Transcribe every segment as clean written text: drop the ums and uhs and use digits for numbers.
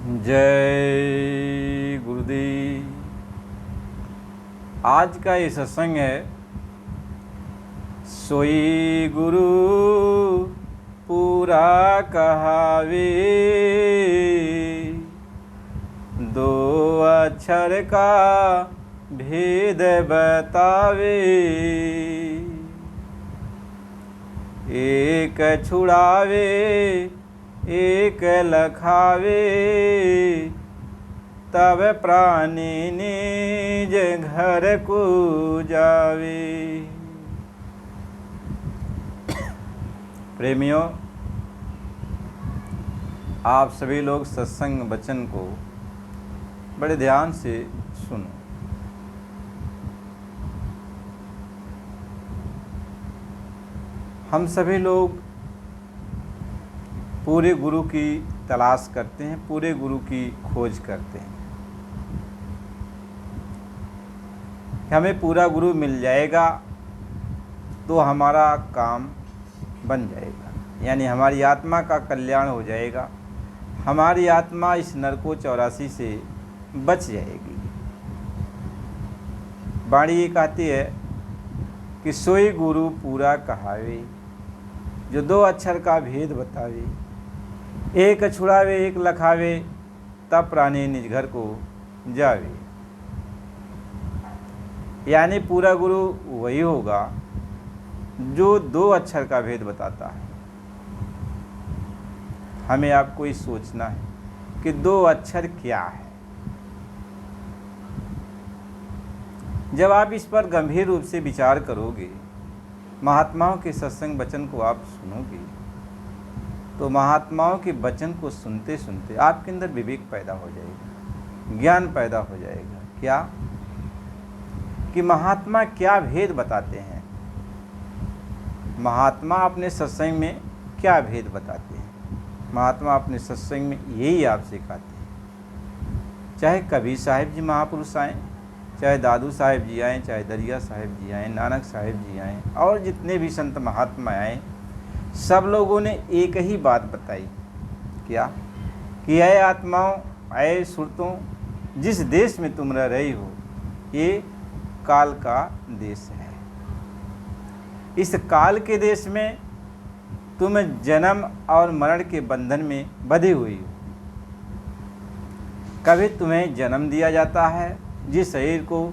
जय गुरुदेव। आज का ये सत्संग है सोई गुरु पूरा कहावे, दो अक्षर का भेद बतावे, एक छुड़ावे एक लखावे, तब प्राणी निज घर को जावे। प्रेमियों, आप सभी लोग सत्संग वचन को बड़े ध्यान से सुनो। हम सभी लोग पूरे गुरु की तलाश करते हैं, पूरे गुरु की खोज करते हैं। हमें पूरा गुरु मिल जाएगा तो हमारा काम बन जाएगा, यानी हमारी आत्मा का कल्याण हो जाएगा, हमारी आत्मा इस नरको 84 से बच जाएगी। वाणी ये कहती है कि सोई गुरु पूरा कहावे, जो दो अक्षर का भेद बतावे, एक छुड़ावे एक लखावे, तब प्राणी निज घर को जावे। यानी पूरा गुरु वही होगा जो दो अक्षर का भेद बताता है। हमें आपको ये सोचना है कि दो अक्षर क्या है। जब आप इस पर गंभीर रूप से विचार करोगे, महात्माओं के सत्संग वचन को आप सुनोगे, तो महात्माओं के वचन को सुनते सुनते आपके अंदर विवेक पैदा हो जाएगा, ज्ञान पैदा हो जाएगा। क्या कि महात्मा क्या भेद बताते हैं, महात्मा अपने सत्संग में क्या भेद बताते हैं। महात्मा अपने सत्संग में यही आप सिखाते हैं। चाहे कबीर साहिब जी महापुरुष आएँ, चाहे दादू साहिब जी आएँ, चाहे दरिया साहिब जी आएँ, नानक साहिब जी आएँ, और जितने भी संत महात्मा आएँ, सब लोगों ने एक ही बात बताई। क्या कि ऐ आत्माओं, ऐ सुरतों, जिस देश में तुम रह रही हो, ये काल का देश है। इस काल के देश में तुम जन्म और मरण के बंधन में बंधे हुई हो। कभी तुम्हें जन्म दिया जाता है, जिस शरीर को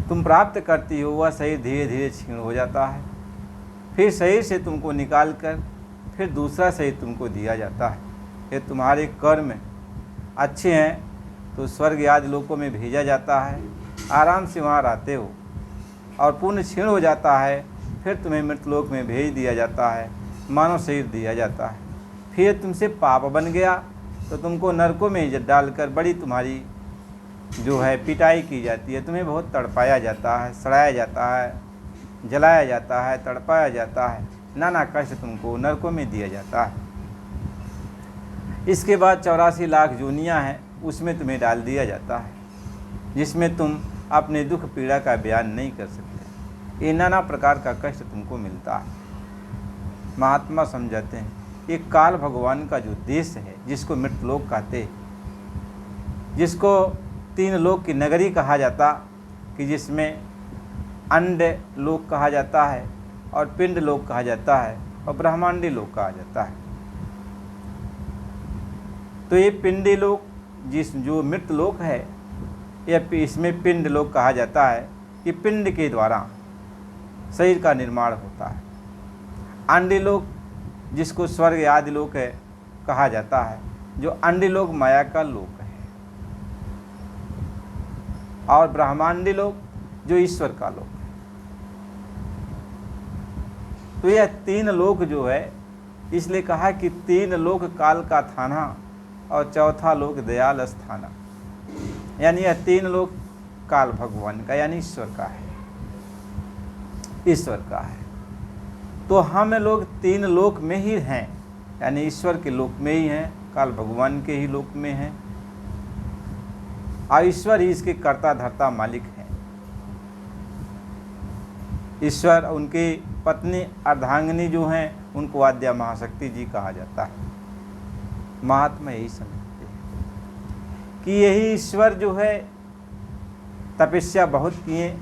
तुम प्राप्त करती हो वह शरीर धीरे धीरे क्षीण हो जाता है, फिर शरीर से तुमको निकाल कर फिर दूसरा शरीर तुमको दिया जाता है। ये तुम्हारे कर्म अच्छे हैं तो स्वर्ग आदि लोकों में भेजा जाता है, आराम से वहाँ रहते हो, और पुण्य क्षीण हो जाता है, फिर तुम्हें मृतलोक में भेज दिया जाता है, मानव शरीर दिया जाता है। फिर तुमसे पाप बन गया तो तुमको नरकों में डालकर बड़ी तुम्हारी जो है पिटाई की जाती है, तुम्हें बहुत तड़पाया जाता है, सड़ाया जाता है, जलाया जाता है, तड़पाया जाता है, नाना कष्ट तुमको नरकों में दिया जाता है। इसके बाद 84 लाख जोनियाँ हैं, उसमें तुम्हें डाल दिया जाता है, जिसमें तुम अपने दुख पीड़ा का बयान नहीं कर सकते। ये नाना प्रकार का कष्ट तुमको मिलता है। महात्मा समझाते हैं ये काल भगवान का जो देश है, जिसको मृतलोक कहते, जिसको 3 लोक की नगरी कहा जाता, कि जिसमें अंड लोक कहा जाता है, और पिंड लोक कहा जाता है, और ब्रह्मांडी लोक कहा जाता है। तो ये पिंडी लोक जो मृत लोक है, यह इसमें पिंड लोक कहा जाता है कि पिंड के द्वारा शरीर का निर्माण होता है। अंडी लोक जिसको स्वर्ग आदि लोक है कहा जाता है, जो अंडी लोक माया का लोक है, और ब्रह्मांडी लोक जो ईश्वर का लोक है। तो यह 3 लोक जो है, इसलिए कहा कि 3 लोक काल का थाना और चौथा लोक दयाल स्थाना। यानी यह 3 लोक काल भगवान का यानी ईश्वर का है, ईश्वर का है। तो हम लोग 3 लोक में ही हैं, यानी ईश्वर के लोक में ही हैं, काल भगवान के ही लोक में हैं, और ईश्वर ही इसके कर्ता धर्ता मालिक हैं। ईश्वर उनकी पत्नी अर्धांगिनी जो हैं उनको आद्या महाशक्ति जी कहा जाता है। महात्मा यही समझते हैं। कि यही ईश्वर जो है तपस्या बहुत किए,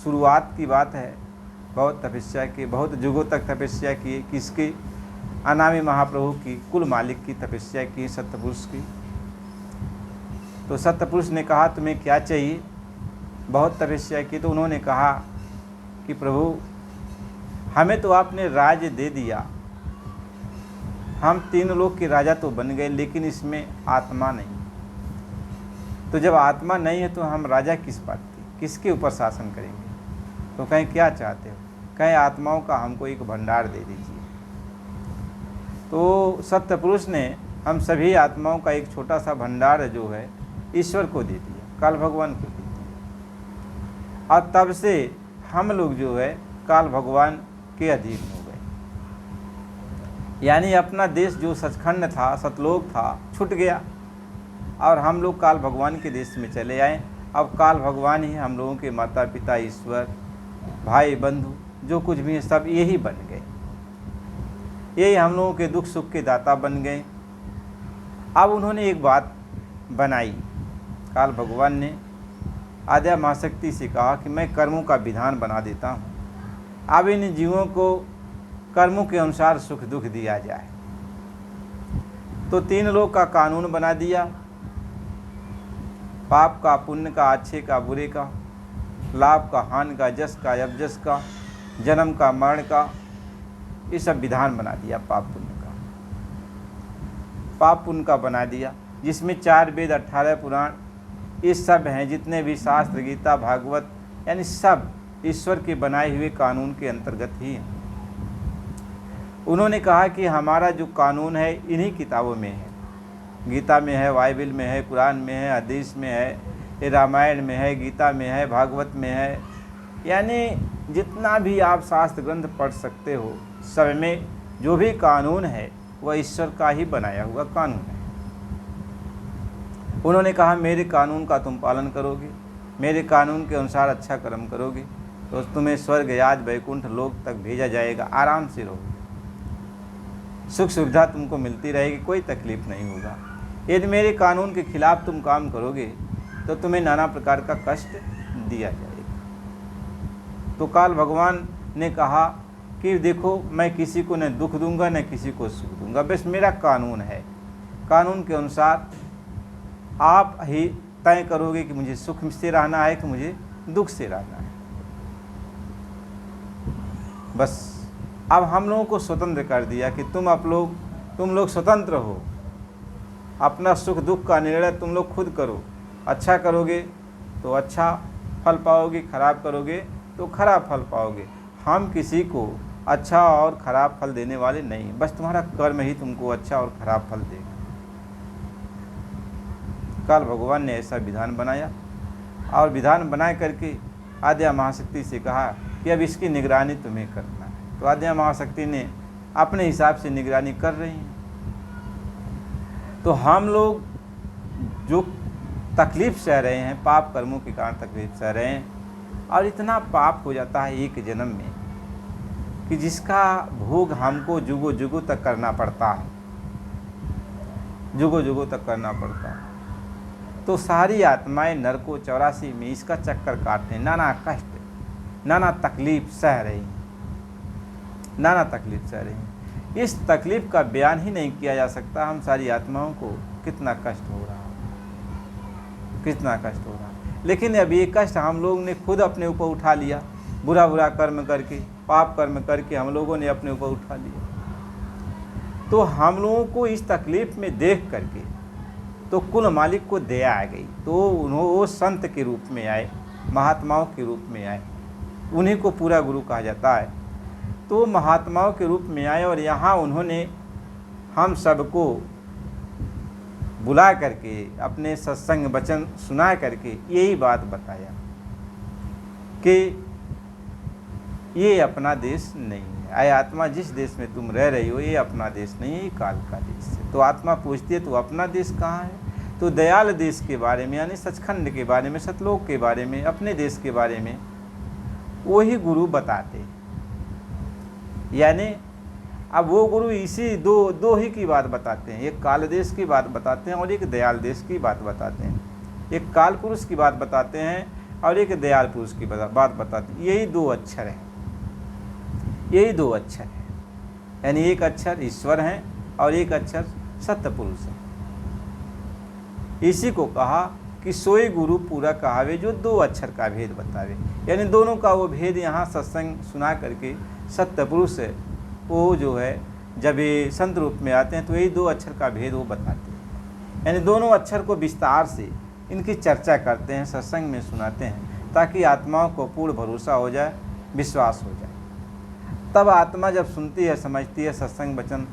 शुरुआत की बात है, बहुत तपस्या की, बहुत युगों तक तपस्या की, किसकी? अनामी महाप्रभु की, कुल मालिक की तपस्या की, सत्यपुरुष की। तो सत्यपुरुष ने कहा तुम्हें क्या चाहिए? बहुत तपस्या की। तो उन्होंने कहा कि प्रभु हमें तो आपने राज्य दे दिया, हम 3 लोक के राजा तो बन गए, लेकिन इसमें आत्मा नहीं। तो जब आत्मा नहीं है तो हम राजा किस बात की, किसके ऊपर शासन करेंगे? तो कहें क्या चाहते हो? कहें आत्माओं का हमको एक भंडार दे दीजिए। तो सत्यपुरुष ने हम सभी आत्माओं का एक छोटा सा भंडार जो है ईश्वर को दे दिया, काल भगवान को दे दिया। और तब से हम लोग जो है काल भगवान के अधीन हो गए। यानी अपना देश जो सचखंड था, सतलोक था, छूट गया और हम लोग काल भगवान के देश में चले आए। अब काल भगवान ही हम लोगों के माता पिता, ईश्वर, भाई बंधु, जो कुछ भी है सब यही बन गए, यही हम लोगों के दुख सुख के दाता बन गए। अब उन्होंने एक बात बनाई, काल भगवान ने आद्या महाशक्ति से कहा कि मैं कर्मों का विधान बना देता हूँ, अब इन जीवों को कर्मों के अनुसार सुख दुख दिया जाए। तो 3 लोक का कानून बना दिया, पाप का, पुण्य का, अच्छे का, बुरे का, लाभ का, हानि का, जस का, अबजस का, जन्म का, मरण का, ये सब विधान बना दिया। पाप पुण्य का, पाप पुण्य का बना दिया, जिसमें 4 वेद, 18 पुराण, ये सब हैं, जितने भी शास्त्र, गीता, भागवत, यानी सब ईश्वर के बनाए हुए कानून के अंतर्गत ही हैं। उन्होंने कहा कि हमारा जो कानून है इन्हीं किताबों में है, गीता में है, बाइबल में है, कुरान में है, हदीस में है, रामायण में है, गीता में है, भागवत में है, यानी जितना भी आप शास्त्र ग्रंथ पढ़ सकते हो, सब में जो भी कानून है वह ईश्वर का ही बनाया हुआ कानून है। उन्होंने कहा मेरे कानून का तुम पालन करोगे, मेरे कानून के अनुसार अच्छा कर्म करोगे तो तुम्हें स्वर्ग, याद, वैकुंठ लोक तक भेजा जाएगा, आराम से रहोगे, सुख सुविधा तुमको मिलती रहेगी, कोई तकलीफ नहीं होगा। यदि मेरे कानून के खिलाफ तुम काम करोगे तो तुम्हें नाना प्रकार का कष्ट दिया जाएगा। तो काल भगवान ने कहा कि देखो मैं किसी को न दुख दूंगा न किसी को सुख दूंगा, बस मेरा कानून है, कानून के अनुसार आप ही तय करोगे कि मुझे सुख से रहना है कि मुझे दुख से रहना है। बस अब हम लोगों को स्वतंत्र कर दिया कि तुम लोग स्वतंत्र हो, अपना सुख दुख का निर्णय तुम लोग खुद करो, अच्छा करोगे तो अच्छा फल पाओगे, खराब करोगे तो खराब फल पाओगे। हम किसी को अच्छा और खराब फल देने वाले नहीं, बस तुम्हारा कर्म ही तुमको अच्छा और खराब फल देगा। काल भगवान ने ऐसा विधान बनाया और विधान बना करके आद्या महाशक्ति से कहा कि अब इसकी निगरानी तुम्हें करना है। तो आद्या महाशक्ति ने अपने हिसाब से निगरानी कर रही हैं। तो हम लोग जो तकलीफ़ सह रहे हैं, पाप कर्मों के कारण तकलीफ सह रहे हैं, और इतना पाप हो जाता है एक जन्म में कि जिसका भोग हमको जुगों जुगों तक करना पड़ता है, जुगों जुगों तक करना पड़ता है। तो सारी आत्माएं नरकों 84 में इसका चक्कर काटने, नाना कष्ट, नाना तकलीफ सह रही हैं, नाना तकलीफ सह रही हैं। इस तकलीफ का बयान ही नहीं किया जा सकता हम सारी आत्माओं को कितना कष्ट हो रहा है, कितना कष्ट हो रहा है। लेकिन अब ये कष्ट हम लोग ने खुद अपने ऊपर उठा लिया, बुरा बुरा कर्म करके, पाप कर्म करके हम लोगों ने अपने ऊपर उठा लिया। तो हम लोगों को इस तकलीफ में देख करके तो कुल मालिक को दया आ गई, तो वो संत के रूप में आए, महात्माओं के रूप में आए, उन्हीं को पूरा गुरु कहा जाता है। तो महात्माओं के रूप में आए और यहाँ उन्होंने हम सबको बुला करके अपने सत्संग वचन सुना करके यही बात बताया कि ये अपना देश नहीं है। आए आत्मा, जिस देश में तुम रह रही हो ये अपना देश नहीं है, ये काल का देश है। तो आत्मा पूछती है तो अपना देश कहाँ है? तो दयाल देश के बारे में, यानी सचखंड के बारे में, सतलोक के बारे में, अपने देश के बारे में वही गुरु बताते। यानी अब वो गुरु इसी दो ही की बात बताते हैं, एक काल देश की बात बताते हैं और एक दयाल देश की बात बताते हैं। एक काल पुरुष की बात बताते हैं और एक दयाल पुरुष की बात बताते हैं। यही दो अक्षर है, यही दो अक्षर है, यानी एक अक्षर ईश्वर है और एक अक्षर सत्य पुरुष है। इसी को कहा कि सोई गुरु पूरा कहावे जो दो अक्षर का भेद बतावे, यानी दोनों का वो भेद यहाँ सत्संग सुना करके सत्य पुरुष है वो जो है जब ये संत रूप में आते हैं तो यही दो अक्षर का भेद वो बताते हैं, यानी दोनों अक्षर को विस्तार से इनकी चर्चा करते हैं, सत्संग में सुनाते हैं, ताकि आत्माओं को पूर्ण भरोसा हो जाए, विश्वास हो जाए। तब आत्मा जब सुनती है, समझती है सत्संग वचन,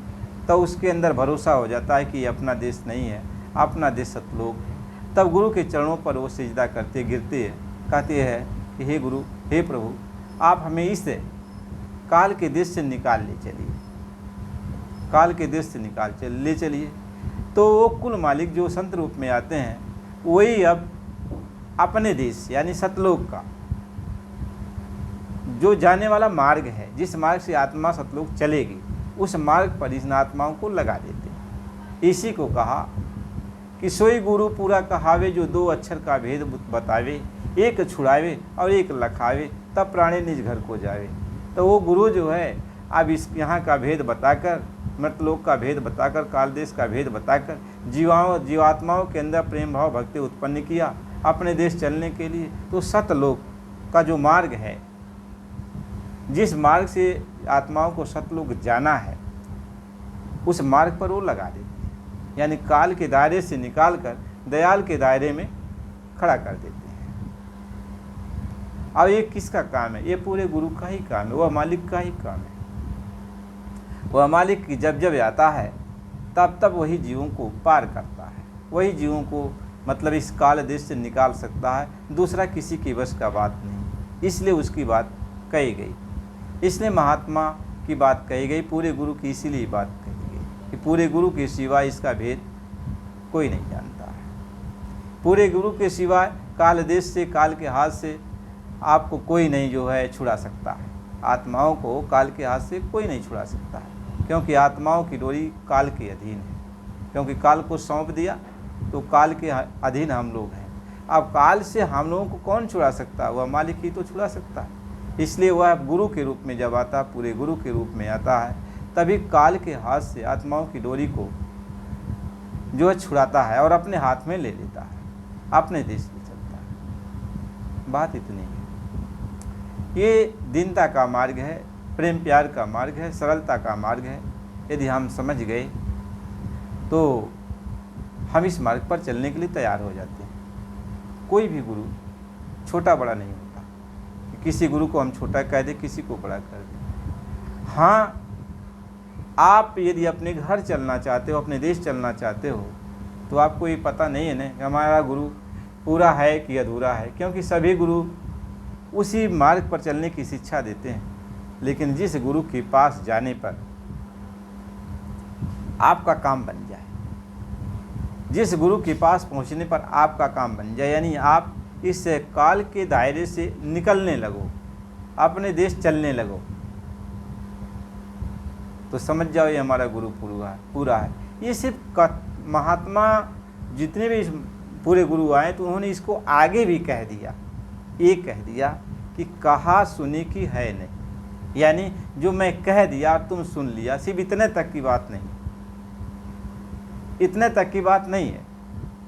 तो उसके अंदर भरोसा हो जाता है कि ये अपना देश नहीं है, अपना देश सतलोक है। तब गुरु के चरणों पर वो सिजदा करते गिरती है, कहती है कि हे गुरु, हे प्रभु, आप हमें इस काल के देश से निकाल ले चलिए, काल के देश से ले चलिए। तो वो कुल मालिक जो संत रूप में आते हैं वही अब अपने देश यानी सतलोक का जो जाने वाला मार्ग है, जिस मार्ग से आत्मा सतलोक चलेगी, उस मार्ग पर इन आत्माओं को लगा देते हैं। इसी को कहा कि सोई गुरु पूरा कहावे जो दो अक्षर का भेद बतावे, एक छुड़ावे और एक लखावे, तब प्राणी निज घर को जावे। तो वो गुरु जो है अब इस यहाँ का भेद बताकर, मृतलोक का भेद बताकर, काल देश का भेद बताकर जीवात्माओं के अंदर प्रेम भाव भक्ति उत्पन्न किया अपने देश चलने के लिए। तो सतलोक का जो मार्ग है, जिस मार्ग से आत्माओं को सतलोक जाना है, उस मार्ग पर वो लगा देते हैं, यानी काल के दायरे से निकाल कर दयाल के दायरे में खड़ा कर देते हैं। अब ये किसका काम है? ये पूरे गुरु का ही काम है, वह मालिक का ही काम है। वह मालिक जब जब आता है तब तब वही जीवों को पार करता है, वही जीवों को मतलब इस काल देश से निकाल सकता है, दूसरा किसी की वश का बात नहीं। इसलिए उसकी बात कही गई, इसलिए महात्मा की बात कही गई, पूरे गुरु की इसीलिए बात कही गई कि पूरे गुरु के सिवा इसका भेद कोई नहीं जानता है। पूरे गुरु के सिवा काल देश से, काल के हाथ से आपको कोई नहीं जो है छुड़ा सकता है। आत्माओं को काल के हाथ से कोई नहीं छुड़ा सकता है, क्योंकि आत्माओं की डोरी काल के अधीन है। क्योंकि काल को सौंप दिया तो काल के अधीन हम लोग हैं। अब काल से हम लोगों को कौन छुड़ा सकता है? वह मालिक ही तो छुड़ा सकता है। इसलिए वह गुरु के रूप में जब आता है, पूरे गुरु के रूप में आता है, तभी काल के हाथ से आत्माओं की डोरी को जो है छुड़ाता है और अपने हाथ में ले लेता है, अपने देश में चलता है। बात इतनी है। ये दीनता का मार्ग है, प्रेम प्यार का मार्ग है, सरलता का मार्ग है। यदि हम समझ गए तो हम इस मार्ग पर चलने के लिए तैयार हो जाते हैं। कोई भी गुरु छोटा बड़ा नहीं होता, किसी गुरु को हम छोटा कह दें, किसी को बड़ा कर दें। हाँ, आप यदि अपने घर चलना चाहते हो, अपने देश चलना चाहते हो, तो आपको ये पता नहीं है ना कि हमारा गुरु पूरा है कि अधूरा है, क्योंकि सभी गुरु उसी मार्ग पर चलने की शिक्षा देते हैं। लेकिन जिस गुरु के पास जाने पर आपका काम बन जाए, जिस गुरु के पास पहुंचने पर आपका काम बन जाए, यानी आप इस काल के दायरे से निकलने लगो, अपने देश चलने लगो, तो समझ जाओ ये हमारा गुरु पूरा है। ये सिर्फ महात्मा जितने भी पूरे गुरु आए तो उन्होंने इसको आगे भी कह दिया, ये कह दिया कि कहा सुनी की है नहीं, यानी जो मैं कह दिया तुम सुन लिया, सिर्फ इतने तक की बात नहीं, इतने तक की बात नहीं है।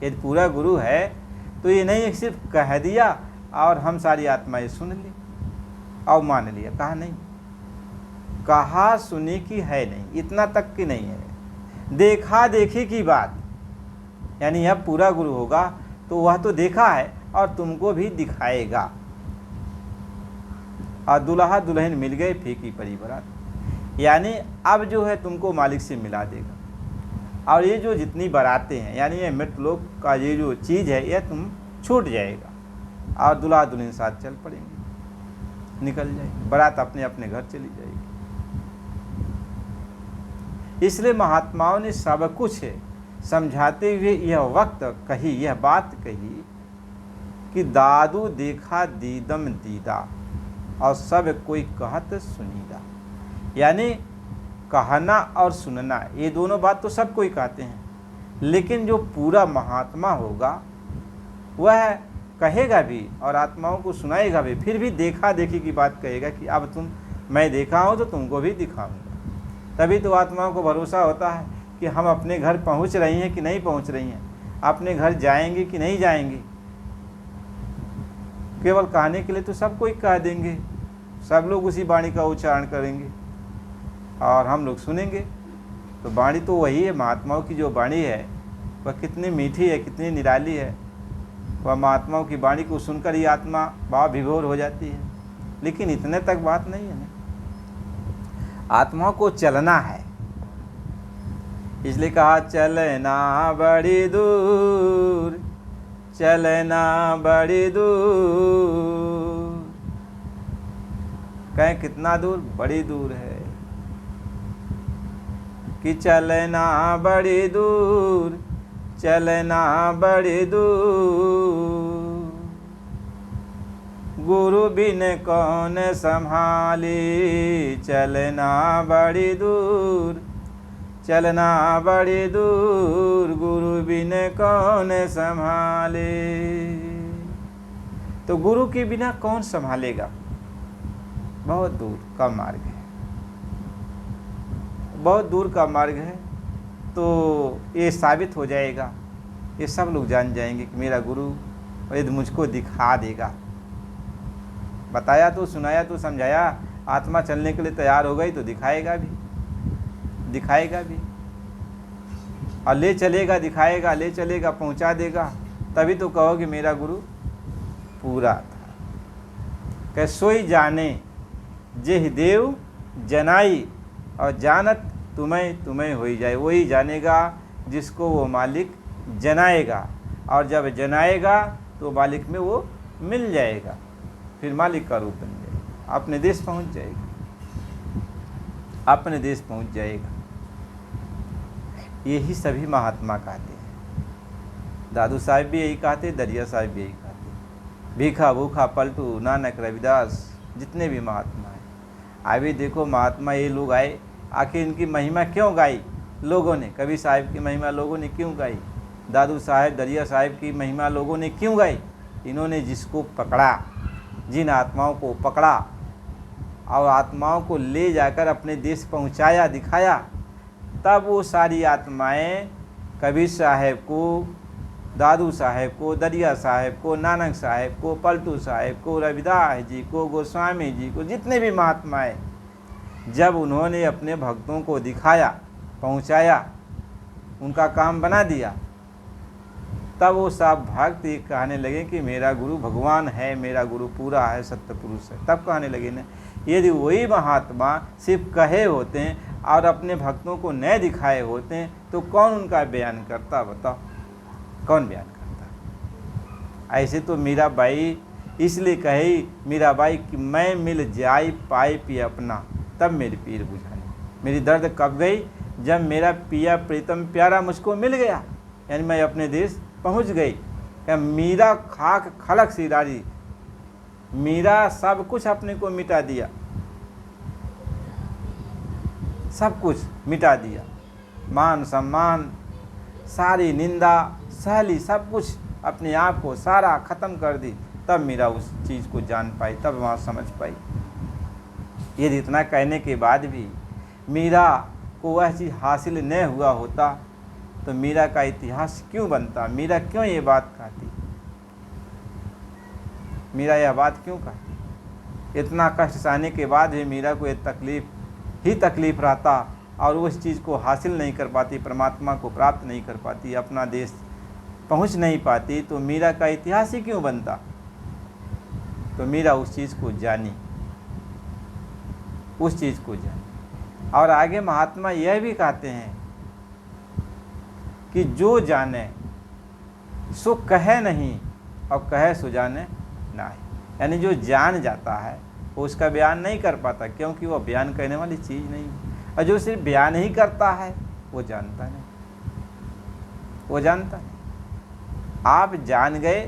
यदि पूरा गुरु है तो ये नहीं है सिर्फ कह दिया और हम सारी आत्माएं सुन ली और मान लिया, कहा नहीं, कहा सुनी की है नहीं, इतना तक की नहीं है। देखा देखी की बात, यानी अब पूरा गुरु होगा तो वह तो देखा है और तुमको भी दिखाएगा। और दुल्हा दुल्हन मिल गए फीकी परी बरात, यानी अब जो है तुमको मालिक से मिला देगा। और ये जो जितनी बारातें हैं, यानी ये मृतलोक का ये जो चीज़ है, यह तुम छूट जाएगा और दुल्हा दुल्हन साथ चल पड़ेंगे, निकल जाएगी, बारात अपने अपने घर चली जाएगी। इसलिए महात्माओं ने सब कुछ समझाते हुए यह वक्त कही, यह बात कही कि दादू देखा दीदम दीदा और सब कोई कहत सुनीदा। यानी कहना और सुनना, ये दोनों बात तो सब कोई कहते हैं, लेकिन जो पूरा महात्मा होगा वह कहेगा भी और आत्माओं को सुनाएगा भी, फिर भी देखा देखी की बात कहेगा कि अब मैं देखा हूँ तो तुमको भी दिखाऊंगा। तभी तो आत्माओं को भरोसा होता है कि हम अपने घर पहुँच रही हैं कि नहीं पहुँच रही हैं, अपने घर जाएंगे कि नहीं जाएंगे। केवल कहने के लिए तो सब कोई कह देंगे, सब लोग उसी वाणी का उच्चारण करेंगे और हम लोग सुनेंगे। तो वाणी तो वही है, महात्माओं की जो वाणी है वह कितनी मीठी है, कितनी निराली है। वह महात्माओं की वाणी को सुनकर ही आत्मा भाव विभोर हो जाती है। लेकिन इतने तक बात नहीं है ना, आत्माओं को चलना है, इसलिए कहा चलना बड़ी दूर, चलना बड़ी दूर। कहें कितना दूर? बड़ी दूर है कि चलना बड़ी दूर, चलना बड़ी दूर। गुरु बिन कौन संभाले, चलना बड़ी दूर, चलना बड़ी दूर। गुरु बिन कौन संभाले। तो गुरु के बिना कौन संभालेगा? बहुत दूर का मार्ग है, बहुत दूर का मार्ग है। तो ये साबित हो जाएगा, ये सब लोग जान जाएंगे कि मेरा गुरु यदि मुझको दिखा देगा, बताया तो, सुनाया तो, समझाया, आत्मा चलने के लिए तैयार हो गई तो दिखाएगा भी, दिखाएगा भी और ले चलेगा, दिखाएगा, ले चलेगा, पहुंचा देगा। तभी तो कहोगे मेरा गुरु पूरा था। कह सोई जाने जेहि देव जनाई, और जानत तुम्हें तुम्हें हो ही जाए। वही जानेगा जिसको वो मालिक जनाएगा, और जब जनाएगा तो मालिक में वो मिल जाएगा, फिर मालिक का रूप बन जाएगा, अपने देश पहुंच जाएगा, अपने देश पहुंच जाएगा। यही सभी महात्मा कहते हैं। दादू साहब भी यही कहते, दरिया साहब भी यही कहते, भीखा भूखा पलटू, नानक, रविदास, जितने भी महात्मा हैं। अभी देखो महात्मा ये लोग आए, आखिर इनकी महिमा क्यों गाई लोगों ने? कबीर साहिब की महिमा लोगों ने क्यों गाई? दादू साहब, दरिया साहब की महिमा लोगों ने क्यों गाई? इन्होंने जिसको पकड़ा, जिन आत्माओं को पकड़ा और आत्माओं को ले जाकर अपने देश पहुंचाया, दिखाया, तब वो सारी आत्माएं कबीर साहब को, दादू साहब को, दरिया साहब को, नानक साहब को, पलटू साहब को, रविदास जी को, गोस्वामी जी को, जितने भी महात्माएं, जब उन्होंने अपने भक्तों को दिखाया, पहुंचाया, उनका काम बना दिया, तब वो सब भक्त ये कहने लगे कि मेरा गुरु भगवान है, मेरा गुरु पूरा है, सत्य पुरुष है। तब कहने लगे ना। यदि वही महात्मा सिर्फ कहे होते हैं और अपने भक्तों को न दिखाए होते हैं तो कौन उनका बयान करता? बताओ, कौन बयान करता? ऐसे तो मीराबाई इसलिए कही, मीराबाई कि मैं मिल जाई पाए पिया अपना, तब मेरी पीर बुझाने। मेरी दर्द कब गई? जब मेरा पिया प्रीतम प्यारा मुझको मिल गया, यानी मैं अपने देश पहुंच गई। क्या मीरा खाक खलक सिरारी, मीरा सब कुछ अपने को मिटा दिया, सब कुछ मिटा दिया, मान सम्मान, सारी निंदा सहली, सब कुछ अपने आप को सारा ख़त्म कर दी। तब मीरा उस चीज़ को जान पाई, तब वहाँ समझ पाई। यदि इतना कहने के बाद भी मीरा को वह चीज़ हासिल न हुआ होता तो मीरा का इतिहास क्यों बनता? मीरा क्यों ये बात कहती? मीरा यह बात क्यों कहती? इतना कष्ट सहने के बाद भी मीरा को ये तकलीफ रहता और उस चीज़ को हासिल नहीं कर पाती, परमात्मा को प्राप्त नहीं कर पाती, अपना देश पहुंच नहीं पाती, तो मीरा का इतिहास ही क्यों बनता? तो मीरा उस चीज़ को जानी, उस चीज़ को जानी। और आगे महात्मा यह भी कहते हैं कि जो जाने सो कहे नहीं और कहे सो जाने नहीं। यानी जो जान जाता है वो उसका बयान नहीं कर पाता, क्योंकि वो बयान करने वाली चीज़ नहीं है। और जो सिर्फ बयान ही करता है वो जानता नहीं, वो जानता नहीं। आप जान गए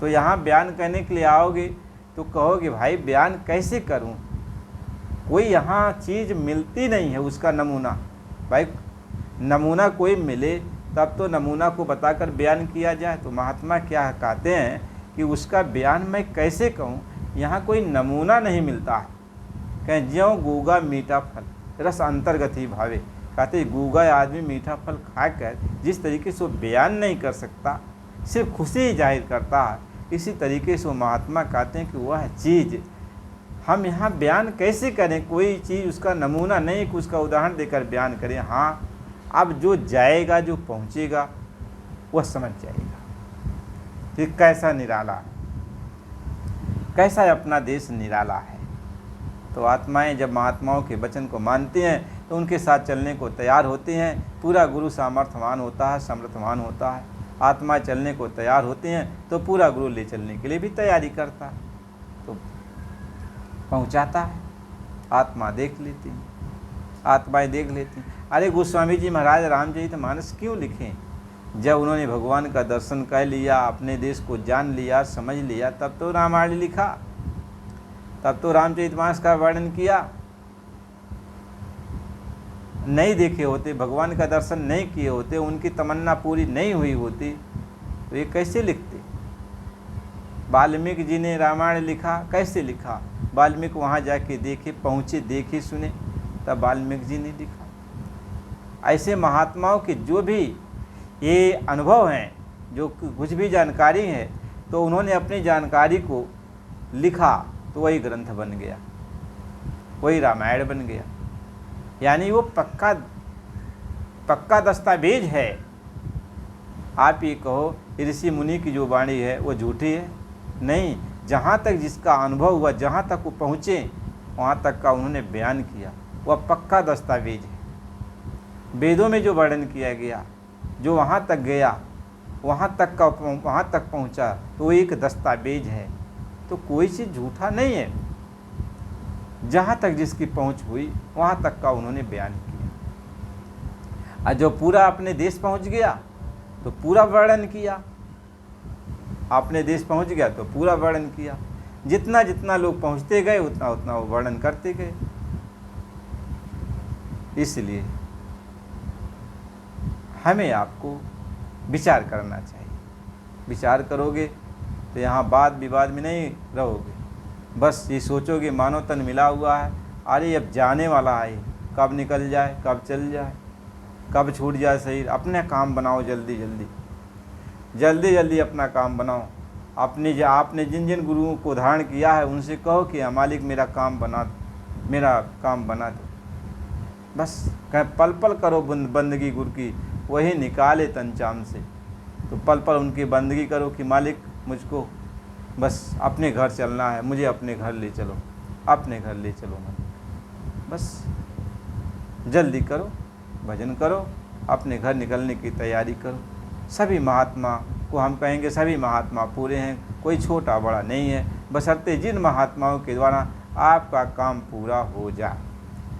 तो यहाँ बयान करने के लिए आओगे तो कहोगे भाई बयान कैसे करूँ? कोई यहाँ चीज़ मिलती नहीं है उसका नमूना। भाई नमूना कोई मिले तब तो नमूना को बताकर बयान किया जाए। तो महात्मा क्या कहते हैं कि उसका बयान मैं कैसे कहूँ, यहाँ कोई नमूना नहीं मिलता है। कहें ज्यों गूगा मीठा फल रस अंतर्गत ही भावे। कहते गूगा आदमी मीठा फल खाकर जिस तरीके से वो बयान नहीं कर सकता, सिर्फ खुशी ही जाहिर करता है, इसी तरीके से वो महात्मा कहते हैं कि वह चीज़ हम यहाँ बयान कैसे करें। कोई चीज़ उसका नमूना नहीं कि उसका उदाहरण देकर बयान करें। हाँ, अब जो जाएगा, जो पहुँचेगा वह समझ जाएगा कि कैसा निराला है, कैसा अपना देश निराला है। तो आत्माएं जब महात्माओं के वचन को मानती हैं तो उनके साथ चलने को तैयार होती हैं। पूरा गुरु सामर्थ्यवान होता है, समर्थवान होता है। आत्माएं चलने को तैयार होती हैं तो पूरा गुरु ले चलने के लिए भी तैयारी करता है, तो पहुंचाता है। आत्मा देख लेती हैं, आत्माएं देख लेती हैं। अरे गोस्वामी जी महाराज रामचरितमानस क्यों लिखे? जब उन्होंने भगवान का दर्शन कर लिया, अपने देश को जान लिया, समझ लिया, तब तो रामायण लिखा, तब तो रामचरितमानस का वर्णन किया। नहीं देखे होते, भगवान का दर्शन नहीं किए होते, उनकी तमन्ना पूरी नहीं हुई होती तो ये कैसे लिखते? वाल्मीकि जी ने रामायण लिखा, कैसे लिखा? वाल्मीकि वहाँ जाके देखे, पहुँचे, देखे, सुने, तब वाल्मीकि जी ने लिखा। ऐसे महात्माओं के जो भी ये अनुभव हैं, जो कुछ भी जानकारी है, तो उन्होंने अपनी जानकारी को लिखा तो वही ग्रंथ बन गया, वही रामायण बन गया। यानी वो पक्का दस्तावेज है। आप ये कहो ऋषि मुनि की जो वाणी है वो झूठी है? नहीं, जहाँ तक जिसका अनुभव हुआ, जहाँ तक वो पहुँचे, वहाँ तक का उन्होंने बयान किया, वह पक्का दस्तावेज है। वेदों में जो वर्णन किया गया, जो वहाँ तक गया, वहाँ तक पहुँचा, तो वो एक दस्तावेज है। तो कोई चीज़ झूठा नहीं है। जहाँ तक जिसकी पहुँच हुई वहाँ तक का उन्होंने बयान किया। और जो पूरा अपने देश पहुँच गया तो पूरा वर्णन किया, अपने देश पहुँच गया तो पूरा वर्णन किया। जितना जितना लोग पहुँचते गए उतना उतना वो वर्णन करते गए। इसलिए हमें आपको विचार करना चाहिए। विचार करोगे तो यहाँ वाद विवाद में नहीं रहोगे। बस ये सोचोगे मानव तन मिला हुआ है, अरे अब जाने वाला है, कब निकल जाए, कब चल जाए, कब छूट जाए शरीर। अपने काम बनाओ, जल्दी जल्दी जल्दी जल्दी अपना काम बनाओ। आपने जिन जिन गुरुओं को धारण किया है उनसे कहो कि मालिक मेरा काम बना दो। बस कहीं पल पल करो बंदगी गुरु की, वही निकाले तंचाम से। तो पल पल उनकी बंदगी करो कि मालिक मुझको बस अपने घर चलना है, मुझे अपने घर ले चलो, अपने घर ले चलो। बस जल्दी करो, भजन करो, अपने घर निकलने की तैयारी करो। सभी महात्मा को हम कहेंगे, सभी महात्मा पूरे हैं, कोई छोटा बड़ा नहीं है, बशर्ते जिन महात्माओं के द्वारा आपका काम पूरा हो जाए,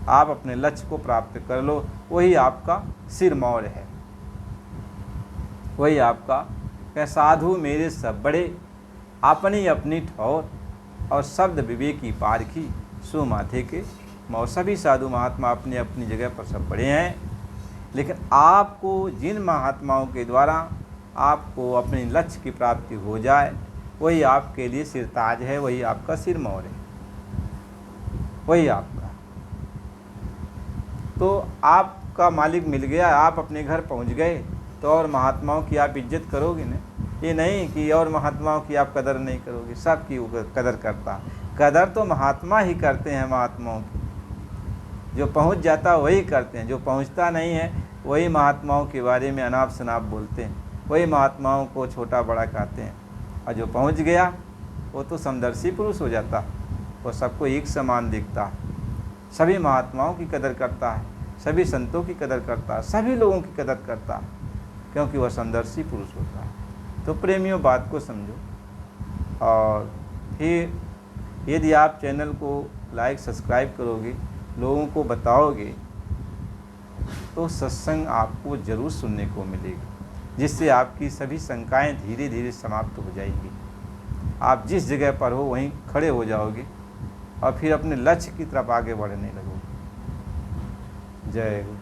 आप अपने लक्ष्य को प्राप्त कर लो, वही आपका सिरमौर है, वही आपका कह साधु मेरे सब बड़े, अपनी अपनी ठौर और शब्द विवेकी पारखी सो माथे के मौर। सभी साधु महात्मा अपनी अपनी जगह पर सब बड़े हैं, लेकिन आपको जिन महात्माओं के द्वारा आपको अपने लक्ष्य की प्राप्ति हो जाए, वही आपके लिए सिरताज है, वही आपका सिरमौर है, वही आपका। तो आपका मालिक मिल गया, आप अपने घर पहुंच गए, तो और महात्माओं की आप इज्जत करोगे ना। ये नहीं कि और महात्माओं की आप कदर नहीं करोगे, सब की कदर करता। कदर तो महात्मा ही करते हैं, महात्माओं की। जो पहुंच जाता वही करते हैं, जो पहुंचता नहीं है वही महात्माओं के बारे में अनाप शनाप बोलते हैं, वही महात्माओं को छोटा बड़ा कहते हैं। और जो पहुंच गया वो तो समदर्शी पुरुष हो जाता, वो सबको एक समान दिखता है, सभी महात्माओं की कदर करता है, सभी संतों की कदर करता है, सभी लोगों की कदर करता है, क्योंकि वह समदर्शी पुरुष होता है। तो प्रेमियों, बात को समझो। और फिर यदि आप चैनल को लाइक सब्सक्राइब करोगे, लोगों को बताओगे, तो सत्संग आपको ज़रूर सुनने को मिलेगा, जिससे आपकी सभी शंकाएं धीरे धीरे समाप्त हो जाएंगी। आप जिस जगह पर हो वहीं खड़े हो जाओगे और फिर अपने लक्ष्य की तरफ आगे बढ़ने लगोगे। जय गुरु।